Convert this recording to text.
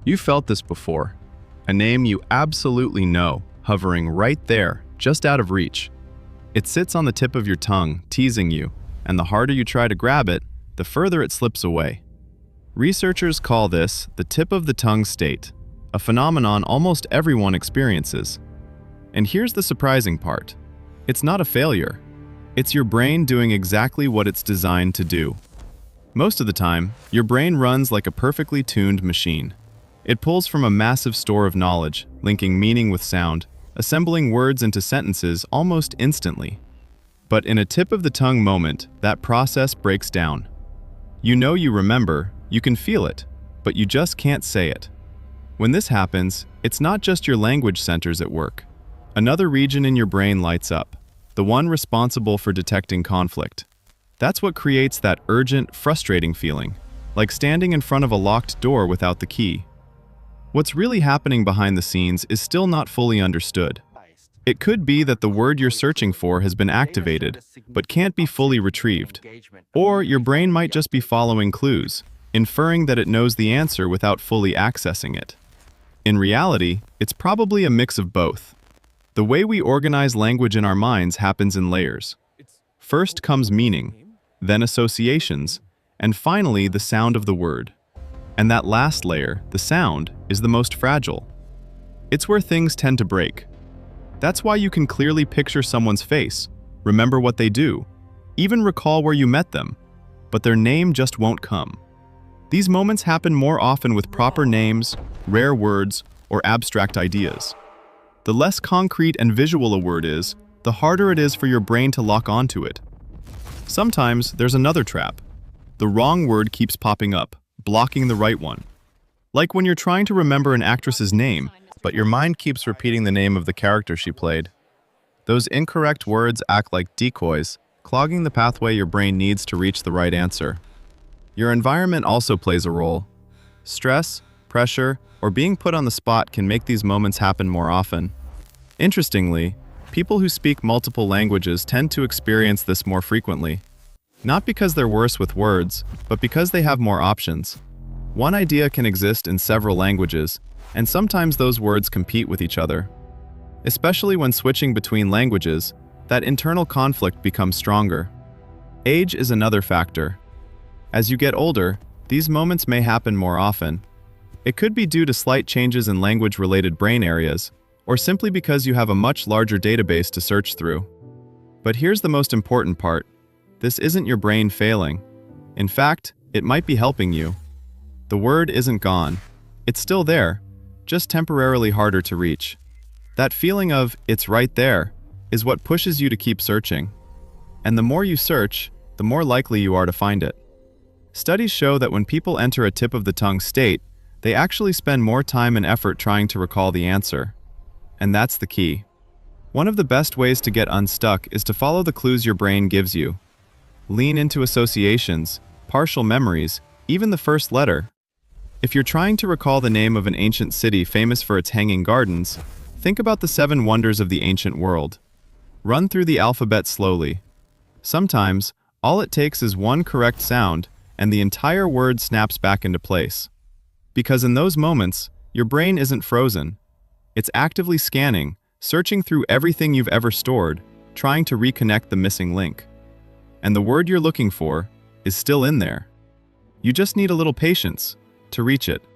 You felt this before. A name you absolutely know, hovering right there, just out of reach. It sits on the tip of your tongue, teasing you, and the harder you try to grab it, the further it slips away. Researchers call this the tip of the tongue state, a phenomenon almost everyone experiences. And here's the surprising part. It's not a failure. It's your brain doing exactly what it's designed to do. Most of the time, your brain runs like a perfectly tuned machine. It pulls from a massive store of knowledge, linking meaning with sound, assembling words into sentences almost instantly. But in a tip-of-the-tongue moment, that process breaks down. You know you remember, you can feel it, but you just can't say it. When this happens, it's not just your language centers at work. Another region in your brain lights up, the one responsible for detecting conflict. That's what creates that urgent, frustrating feeling, like standing in front of a locked door without the key. What's really happening behind the scenes is still not fully understood. It could be that the word you're searching for has been activated, but can't be fully retrieved. Or your brain might just be following clues, inferring that it knows the answer without fully accessing it. In reality, it's probably a mix of both. The way we organize language in our minds happens in layers. First comes meaning, then associations, and finally the sound of the word. And that last layer, the sound, is the most fragile. It's where things tend to break. That's why you can clearly picture someone's face, remember what they do, even recall where you met them, but their name just won't come. These moments happen more often with proper names, rare words, or abstract ideas. The less concrete and visual a word is, the harder it is for your brain to lock onto it. Sometimes there's another trap. The wrong word keeps popping up, blocking the right one. Like when you're trying to remember an actress's name, but your mind keeps repeating the name of the character she played. Those incorrect words act like decoys, clogging the pathway your brain needs to reach the right answer. Your environment also plays a role. Stress, pressure, or being put on the spot can make these moments happen more often. Interestingly, people who speak multiple languages tend to experience this more frequently. Not because they're worse with words, but because they have more options. One idea can exist in several languages, and sometimes those words compete with each other. Especially when switching between languages, that internal conflict becomes stronger. Age is another factor. As you get older, these moments may happen more often. It could be due to slight changes in language-related brain areas, or simply because you have a much larger database to search through. But here's the most important part. This isn't your brain failing. In fact, it might be helping you. The word isn't gone. It's still there, just temporarily harder to reach. That feeling of, "it's right there," is what pushes you to keep searching. And the more you search, the more likely you are to find it. Studies show that when people enter a tip-of-the-tongue state, they actually spend more time and effort trying to recall the answer. And that's the key. One of the best ways to get unstuck is to follow the clues your brain gives you. Lean into associations, partial memories, even the first letter. If you're trying to recall the name of an ancient city famous for its hanging gardens, think about the 7 wonders of the ancient world. Run through the alphabet slowly. Sometimes, all it takes is one correct sound, and the entire word snaps back into place. Because in those moments, your brain isn't frozen. It's actively scanning, searching through everything you've ever stored, trying to reconnect the missing link. And the word you're looking for is still in there. You just need a little patience to reach it.